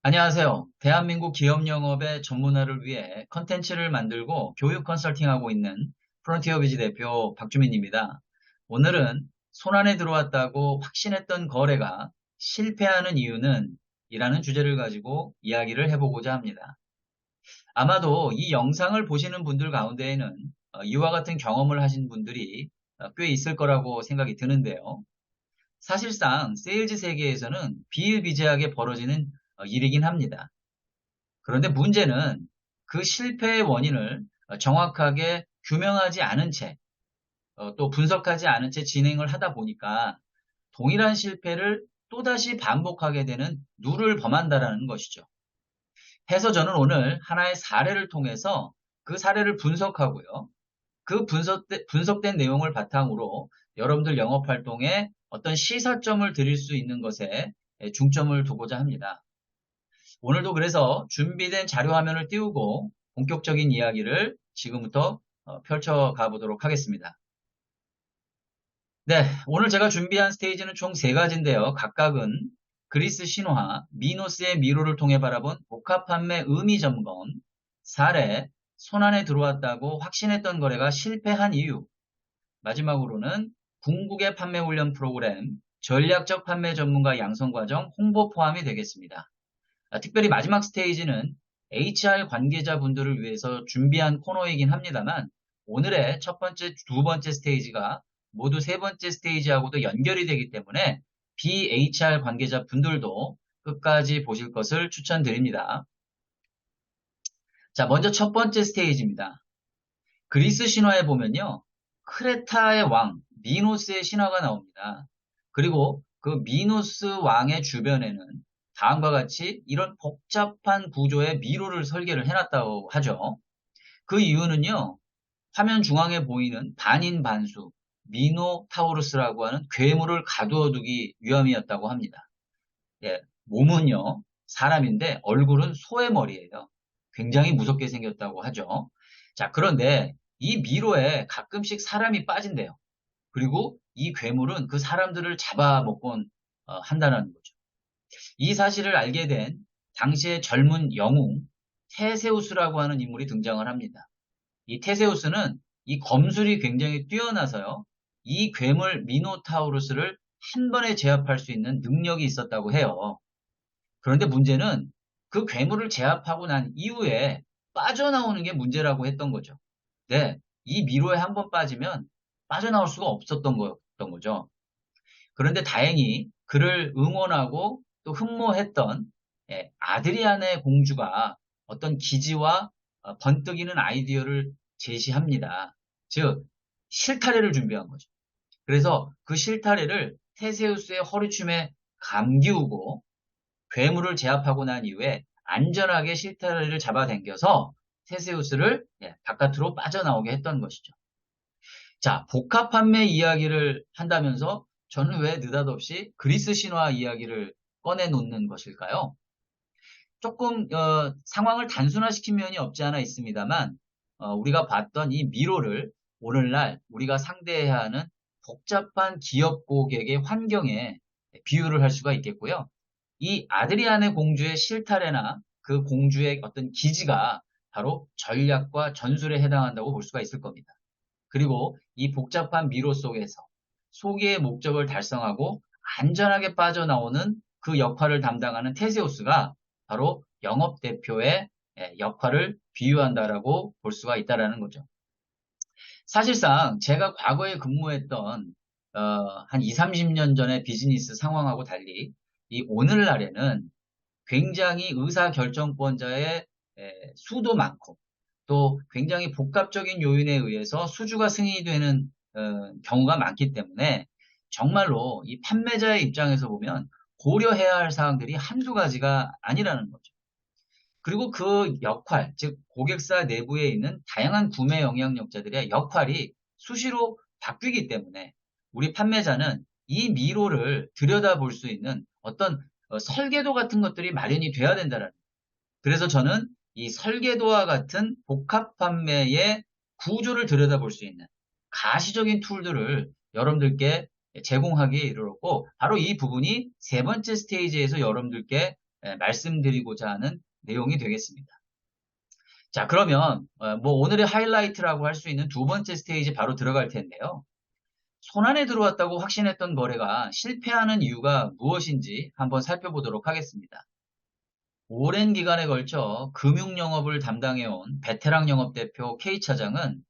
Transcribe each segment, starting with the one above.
안녕하세요. 대한민국 기업 영업의 전문화를 위해 컨텐츠를 만들고 교육 컨설팅하고 있는 프론티어 비즈 대표 박주민입니다. 오늘은 손안에 들어왔다고 확신했던 거래가 실패하는 이유는 이라는 주제를 가지고 이야기를 해보고자 합니다. 아마도 이 영상을 보시는 분들 가운데에는 이와 같은 경험을 하신 분들이 꽤 있을 거라고 생각이 드는데요. 사실상 세일즈 세계에서는 비일비재하게 벌어지는 일이긴 합니다. 그런데 문제는 그 실패의 원인을 정확하게 규명하지 않은 채, 또 분석하지 않은 채 진행을 하다 보니까 동일한 실패를 또다시 반복하게 되는 누를 범한다라는 것이죠. 해서 저는 오늘 하나의 사례를 통해서 그 사례를 분석하고요. 그 분석된 내용을 바탕으로 여러분들 영업 활동에 어떤 시사점을 드릴 수 있는 것에 중점을 두고자 합니다. 오늘도 그래서 준비된 자료 화면을 띄우고 본격적인 이야기를 지금부터 펼쳐가 보도록 하겠습니다. 네, 오늘 제가 준비한 스테이지는 총 세 가지인데요. 각각은 그리스 신화, 미노스의 미로를 통해 바라본 복합 판매 의미 점검, 사례, 손안에 들어왔다고 확신했던 거래가 실패한 이유, 마지막으로는 궁극의 판매 훈련 프로그램, 전략적 판매 전문가 양성 과정 홍보 포함이 되겠습니다. 특별히 마지막 스테이지는 HR 관계자분들을 위해서 준비한 코너이긴 합니다만 오늘의 첫 번째, 두 번째 스테이지가 모두 세 번째 스테이지하고도 연결이 되기 때문에 BHR 관계자분들도 끝까지 보실 것을 추천드립니다. 자, 먼저 첫 번째 스테이지입니다. 그리스 신화에 보면요. 크레타의 왕, 미노스의 신화가 나옵니다. 그리고 그 미노스 왕의 주변에는 다음과 같이 이런 복잡한 구조의 미로를 설계를 해놨다고 하죠. 그 이유는요. 화면 중앙에 보이는 반인반수, 미노타우루스라고 하는 괴물을 가두어두기 위함이었다고 합니다. 예, 몸은요. 사람인데 얼굴은 소의 머리예요. 굉장히 무섭게 생겼다고 하죠. 자, 그런데 이 미로에 가끔씩 사람이 빠진대요. 그리고 이 괴물은 그 사람들을 잡아먹곤 한다는 거죠. 이 사실을 알게 된 당시의 젊은 영웅 테세우스라고 하는 인물이 등장을 합니다. 이 테세우스는 이 검술이 굉장히 뛰어나서요. 이 괴물 미노타우루스를 한 번에 제압할 수 있는 능력이 있었다고 해요. 그런데 문제는 그 괴물을 제압하고 난 이후에 빠져나오는 게 문제라고 했던 거죠. 네, 이 미로에 한 번 빠지면 빠져나올 수가 없었던 거였던 거죠. 그런데 다행히 그를 응원하고 또 흠모했던 아드리아네 공주가 어떤 기지와 번뜩이는 아이디어를 제시합니다. 즉, 실타래를 준비한 거죠. 그래서 그 실타래를 테세우스의 허리춤에 감기우고 괴물을 제압하고 난 이후에 안전하게 실타래를 잡아당겨서 테세우스를 바깥으로 빠져나오게 했던 것이죠. 자, 복합 판매 이야기를 한다면서 저는 왜 느닷없이 그리스 신화 이야기를 꺼내놓는 것일까요? 조금 상황을 단순화시킨 면이 없지 않아 있습니다만 우리가 봤던 이 미로를 오늘날 우리가 상대해야 하는 복잡한 기업 고객의 환경에 비유를 할 수가 있겠고요. 이 아드리아네 공주의 실타래나 그 공주의 어떤 기지가 바로 전략과 전술에 해당한다고 볼 수가 있을 겁니다. 그리고 이 복잡한 미로 속에서 소기의 목적을 달성하고 안전하게 빠져나오는 그 역할을 담당하는 테세우스가 바로 영업대표의 역할을 비유한다라고 볼 수가 있다라는 거죠. 사실상 제가 과거에 근무했던 한 2, 30년 전의 비즈니스 상황하고 달리 이 오늘날에는 굉장히 의사결정권자의 수도 많고 또 굉장히 복합적인 요인에 의해서 수주가 승인이 되는 경우가 많기 때문에 정말로 이 판매자의 입장에서 보면 고려해야 할 사항들이 한두 가지가 아니라는 거죠. 그리고 그 역할, 즉 고객사 내부에 있는 다양한 구매 영향력자들의 역할이 수시로 바뀌기 때문에 우리 판매자는 이 미로를 들여다볼 수 있는 어떤 설계도 같은 것들이 마련이 돼야 된다는 거예요. 그래서 저는 이 설계도와 같은 복합 판매의 구조를 들여다볼 수 있는 가시적인 툴들을 여러분들께 제공하기에 이르렀고 바로 이 부분이 세 번째 스테이지에서 여러분들께 말씀드리고자 하는 내용이 되겠습니다. 자, 그러면 뭐 오늘의 하이라이트라고 할 수 있는 두 번째 스테이지 바로 들어갈 텐데요. 손안에 들어왔다고 확신했던 거래가 실패하는 이유가 무엇인지 한번 살펴보도록 하겠습니다. 오랜 기간에 걸쳐 금융영업을 담당해온 베테랑 영업대표 K차장은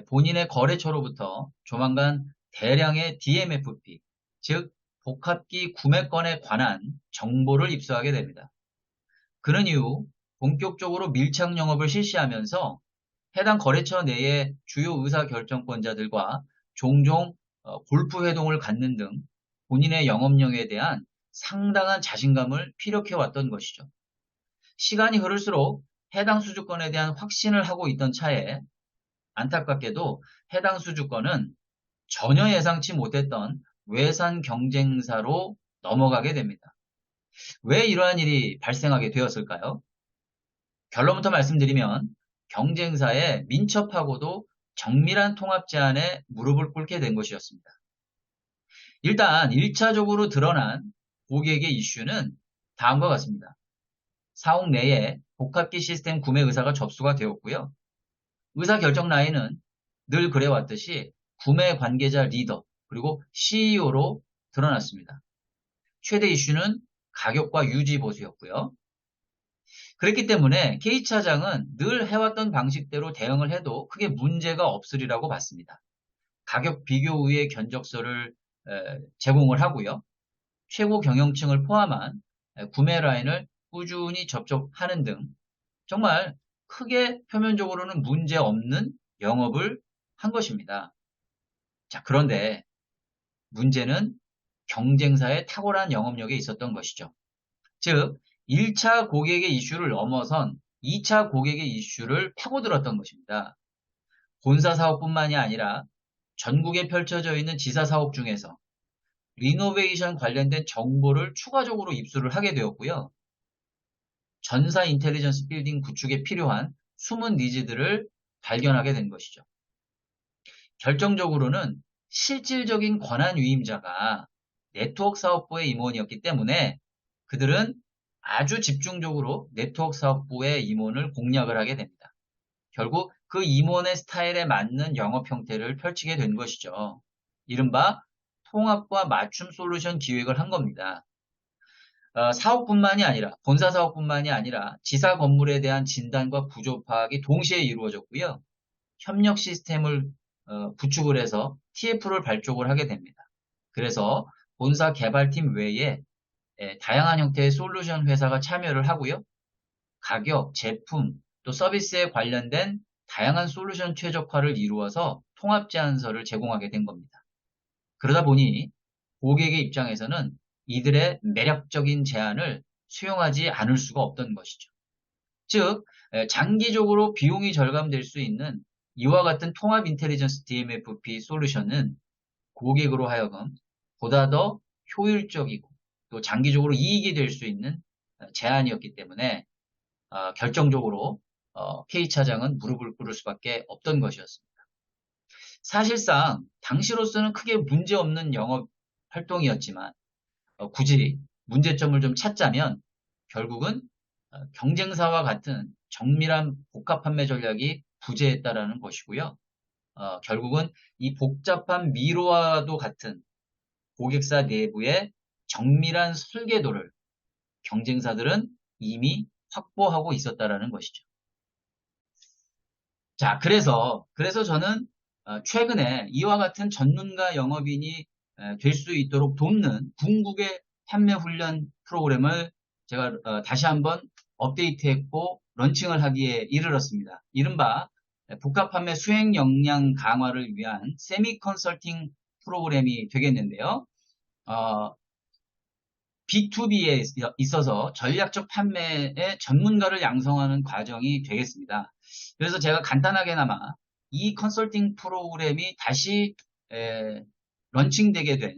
본인의 거래처로부터 조만간 대량의 DMFP, 즉 복합기 구매권에 관한 정보를 입수하게 됩니다. 그는 이후 본격적으로 밀착 영업을 실시하면서 해당 거래처 내의 주요 의사결정권자들과 종종 골프 회동을 갖는 등 본인의 영업력에 대한 상당한 자신감을 피력해왔던 것이죠. 시간이 흐를수록 해당 수주권에 대한 확신을 하고 있던 차에 안타깝게도 해당 수주권은 전혀 예상치 못했던 외산 경쟁사로 넘어가게 됩니다. 왜 이러한 일이 발생하게 되었을까요? 결론부터 말씀드리면 경쟁사의 민첩하고도 정밀한 통합 제안에 무릎을 꿇게 된 것이었습니다. 일단 1차적으로 드러난 고객의 이슈는 다음과 같습니다. 사옥 내에 복합기 시스템 구매 의사가 접수가 되었고요. 의사결정 라인은 늘 그래왔듯이 구매 관계자 리더 그리고 CEO로 드러났습니다. 최대 이슈는 가격과 유지 보수였고요. 그렇기 때문에 K차장은 늘 해왔던 방식대로 대응을 해도 크게 문제가 없으리라고 봤습니다. 가격 비교 후의 견적서를 제공을 하고요. 최고 경영층을 포함한 구매 라인을 꾸준히 접촉하는 등 정말 크게 표면적으로는 문제 없는 영업을 한 것입니다. 자, 그런데 문제는 경쟁사의 탁월한 영업력에 있었던 것이죠. 즉, 1차 고객의 이슈를 넘어선 2차 고객의 이슈를 파고들었던 것입니다. 본사 사업뿐만이 아니라 전국에 펼쳐져 있는 지사 사업 중에서 리노베이션 관련된 정보를 추가적으로 입수를 하게 되었고요. 전사 인텔리전스 빌딩 구축에 필요한 숨은 니즈들을 발견하게 된 것이죠. 결정적으로는 실질적인 권한 위임자가 네트워크 사업부의 임원이었기 때문에 그들은 아주 집중적으로 네트워크 사업부의 임원을 공략을 하게 됩니다. 결국 그 임원의 스타일에 맞는 영업 형태를 펼치게 된 것이죠. 이른바 통합과 맞춤 솔루션 기획을 한 겁니다. 사업뿐만이 아니라 본사 사업뿐만이 아니라 지사 건물에 대한 진단과 구조 파악이 동시에 이루어졌고요. 협력 시스템을 구축을 해서 TF를 발족을 하게 됩니다. 그래서 본사 개발팀 외에 다양한 형태의 솔루션 회사가 참여를 하고요. 가격, 제품, 또 서비스에 관련된 다양한 솔루션 최적화를 이루어서 통합 제안서를 제공하게 된 겁니다. 그러다 보니 고객의 입장에서는 이들의 매력적인 제안을 수용하지 않을 수가 없던 것이죠. 즉, 장기적으로 비용이 절감될 수 있는 이와 같은 통합 인텔리전스 DMFP 솔루션은 고객으로 하여금 보다 더 효율적이고 또 장기적으로 이익이 될 수 있는 제안이었기 때문에 결정적으로 K차장은 무릎을 꿇을 수밖에 없던 것이었습니다. 사실상 당시로서는 크게 문제없는 영업 활동이었지만 굳이 문제점을 좀 찾자면 결국은 경쟁사와 같은 정밀한 복합 판매 전략이 부재했다라는 것이고요. 결국은 이 복잡한 미로와도 같은 고객사 내부의 정밀한 설계도를 경쟁사들은 이미 확보하고 있었다라는 것이죠. 자, 그래서 저는 최근에 이와 같은 전문가 영업인이 될 수 있도록 돕는 궁극의 판매 훈련 프로그램을 제가 다시 한번 업데이트했고 런칭을 하기에 이르렀습니다. 이른바 복합 판매 수행 역량 강화를 위한 세미 컨설팅 프로그램이 되겠는데요. B2B에 있어서 전략적 판매의 전문가를 양성하는 과정이 되겠습니다. 그래서 제가 간단하게나마 이 컨설팅 프로그램이 다시 런칭되게 된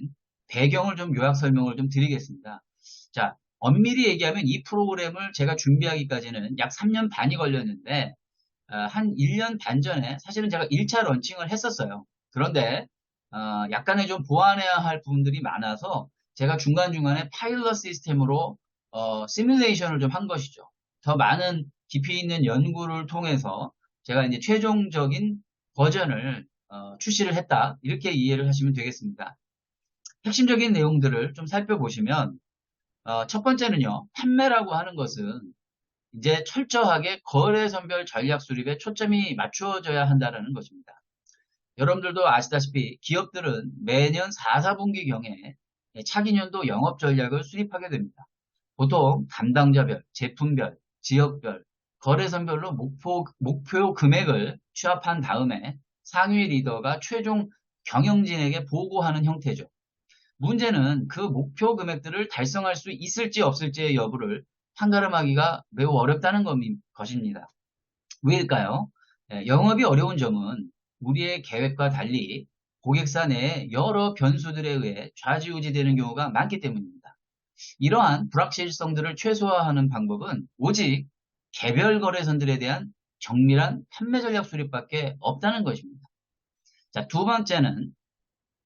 배경을 좀 요약 설명을 좀 드리겠습니다. 자, 엄밀히 얘기하면 이 프로그램을 제가 준비하기까지는 약 3년 반이 걸렸는데 한 1년 반 전에 사실은 제가 1차 런칭을 했었어요. 그런데 약간의 좀 보완해야 할 부분들이 많아서 제가 중간중간에 파일럿 시스템으로 시뮬레이션을 좀 한 것이죠. 더 많은 깊이 있는 연구를 통해서 제가 이제 최종적인 버전을 출시를 했다. 이렇게 이해를 하시면 되겠습니다. 핵심적인 내용들을 좀 살펴보시면 첫 번째는요. 판매라고 하는 것은 이제 철저하게 거래 선별 전략 수립에 초점이 맞추어져야 한다는 것입니다. 여러분들도 아시다시피 기업들은 매년 4, 4분기경에 차기 년도 영업 전략을 수립하게 됩니다. 보통 담당자별, 제품별, 지역별, 거래선별로 목표 금액을 취합한 다음에 상위 리더가 최종 경영진에게 보고하는 형태죠. 문제는 그 목표 금액들을 달성할 수 있을지 없을지의 여부를 판가름하기가 매우 어렵다는 것입니다. 왜일까요? 영업이 어려운 점은 우리의 계획과 달리 고객사 내에 여러 변수들에 의해 좌지우지되는 경우가 많기 때문입니다. 이러한 불확실성들을 최소화하는 방법은 오직 개별 거래선들에 대한 정밀한 판매 전략 수립밖에 없다는 것입니다. 자, 두 번째는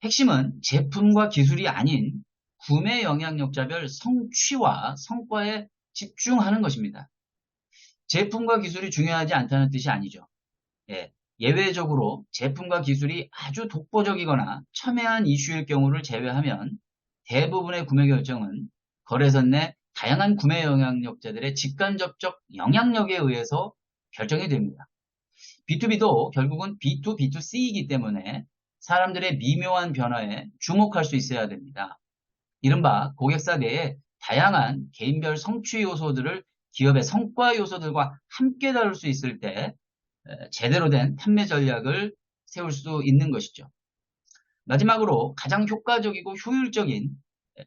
핵심은 제품과 기술이 아닌 구매 영향력자별 성취와 성과에 집중하는 것입니다. 제품과 기술이 중요하지 않다는 뜻이 아니죠. 예외적으로 제품과 기술이 아주 독보적이거나 첨예한 이슈일 경우를 제외하면 대부분의 구매 결정은 거래선 내 다양한 구매 영향력자들의 직간접적 영향력에 의해서 결정이 됩니다. B2B도 결국은 B2B2C이기 때문에 사람들의 미묘한 변화에 주목할 수 있어야 됩니다. 이른바 고객사 내에 다양한 개인별 성취 요소들을 기업의 성과 요소들과 함께 다룰 수 있을 때 제대로 된 판매 전략을 세울 수 있는 것이죠. 마지막으로 가장 효과적이고 효율적인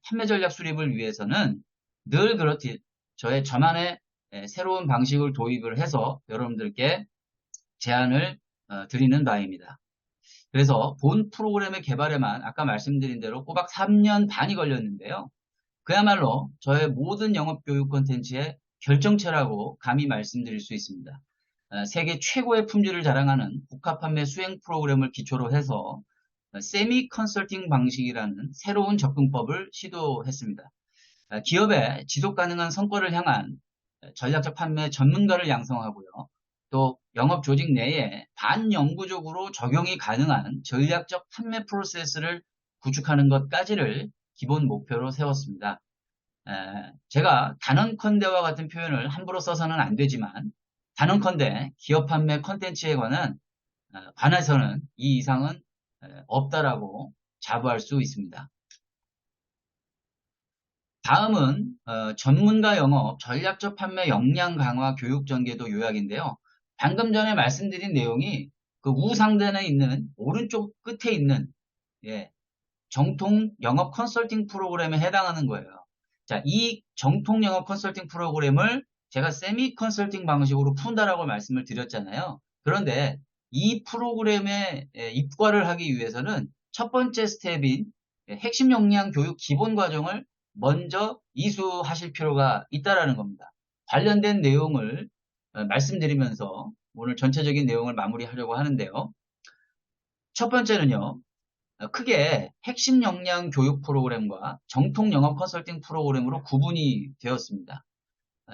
판매 전략 수립을 위해서는 늘 그렇듯 저만의 새로운 방식을 도입을 해서 여러분들께 제안을 드리는 바입니다. 그래서 본 프로그램의 개발에만 아까 말씀드린 대로 꼬박 3년 반이 걸렸는데요. 그야말로 저의 모든 영업교육 콘텐츠의 결정체라고 감히 말씀드릴 수 있습니다. 세계 최고의 품질을 자랑하는 복합 판매 수행 프로그램을 기초로 해서 세미 컨설팅 방식이라는 새로운 접근법을 시도했습니다. 기업의 지속 가능한 성과를 향한 전략적 판매 전문가를 양성하고요. 또 영업 조직 내에 반영구적으로 적용이 가능한 전략적 판매 프로세스를 구축하는 것까지를 기본 목표로 세웠습니다. 제가 단언컨대와 같은 표현을 함부로 써서는 안 되지만 단언컨대 기업 판매 콘텐츠에 관해서는 이 이상은 없다라고 자부할 수 있습니다. 다음은 전문가 영업 전략적 판매 역량 강화 교육 전개도 요약인데요. 방금 전에 말씀드린 내용이 그 우상단에 있는 오른쪽 끝에 있는 정통 영업 컨설팅 프로그램에 해당하는 거예요. 자, 이 정통 영업 컨설팅 프로그램을 제가 세미 컨설팅 방식으로 푼다라고 말씀을 드렸잖아요. 그런데 이 프로그램에 입과를 하기 위해서는 첫 번째 스텝인 핵심 역량 교육 기본 과정을 먼저 이수하실 필요가 있다라는 겁니다. 관련된 내용을 말씀드리면서 오늘 전체적인 내용을 마무리하려고 하는데요. 첫 번째는요. 크게 핵심 역량 교육 프로그램과 정통 영업 컨설팅 프로그램으로 구분이 되었습니다.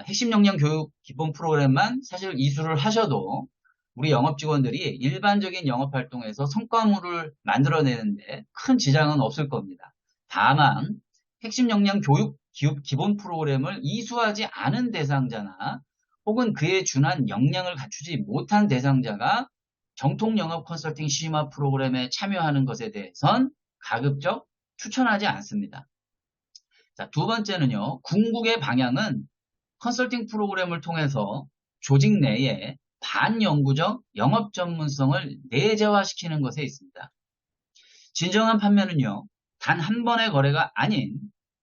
핵심 역량 교육 기본 프로그램만 사실 이수를 하셔도 우리 영업 직원들이 일반적인 영업 활동에서 성과물을 만들어내는데 큰 지장은 없을 겁니다. 다만 핵심 역량 교육 기본 프로그램을 이수하지 않은 대상자나 혹은 그에 준한 역량을 갖추지 못한 대상자가 정통 영업 컨설팅 시마 프로그램에 참여하는 것에 대해선 가급적 추천하지 않습니다. 자, 두 번째는요. 궁극의 방향은 컨설팅 프로그램을 통해서 조직 내에 반영구적 영업 전문성을 내재화시키는 것에 있습니다. 진정한 판매는요. 단 한 번의 거래가 아닌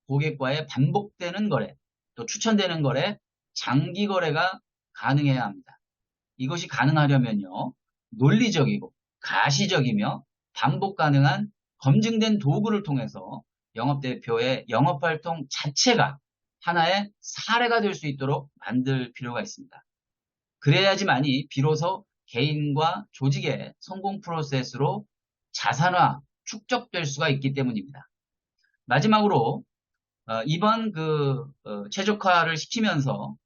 고객과의 반복되는 거래, 또 추천되는 거래, 장기 거래가 가능해야 합니다. 이것이 가능하려면요. 논리적이고 가시적이며 반복 가능한 검증된 도구를 통해서 영업대표의 영업활동 자체가 하나의 사례가 될 수 있도록 만들 필요가 있습니다. 그래야지만이 비로소 개인과 조직의 성공 프로세스로 자산화, 축적될 수가 있기 때문입니다. 마지막으로 이번 최적화를 시키면서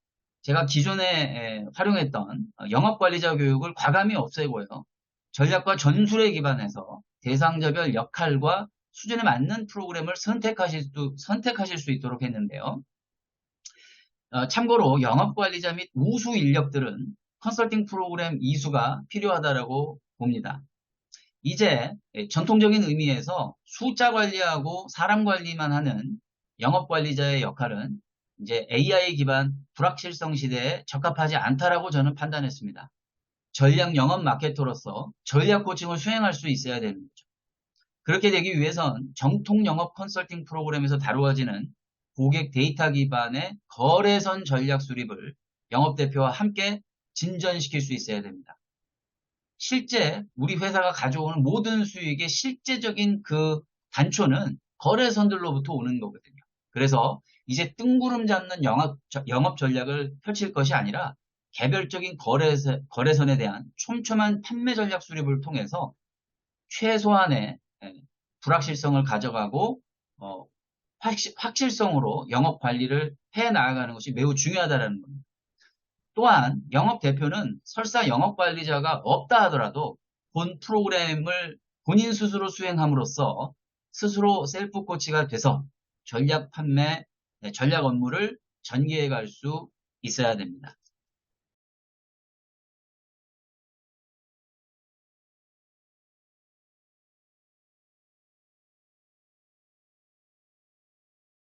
제가 기존에 활용했던 영업관리자 교육을 과감히 없애고요. 전략과 전술에 기반해서 대상자별 역할과 수준에 맞는 프로그램을 선택하실 수 있도록 했는데요. 참고로 영업관리자 및 우수 인력들은 컨설팅 프로그램 이수가 필요하다고 봅니다. 이제 전통적인 의미에서 숫자 관리하고 사람 관리만 하는 영업관리자의 역할은 이제 AI 기반 불확실성 시대에 적합하지 않다라고 저는 판단했습니다. 전략 영업 마케터로서 전략 코칭을 수행할 수 있어야 되는 거죠. 그렇게 되기 위해선 정통 영업 컨설팅 프로그램에서 다루어지는 고객 데이터 기반의 거래선 전략 수립을 영업대표와 함께 진전시킬 수 있어야 됩니다. 실제 우리 회사가 가져오는 모든 수익의 실제적인 그 단초는 거래선들로부터 오는 거거든요. 그래서 이제 뜬구름 잡는 영업 전략을 펼칠 것이 아니라 개별적인 거래선에 대한 촘촘한 판매 전략 수립을 통해서 최소한의 불확실성을 가져가고 확실성으로 영업 관리를 해 나가는 것이 매우 중요하다는 겁니다. 또한 영업 대표는 설사 영업 관리자가 없다 하더라도 본 프로그램을 본인 스스로 수행함으로써 스스로 셀프 코치가 돼서 전략 판매, 전략 업무를 전개해 갈 수 있어야 됩니다.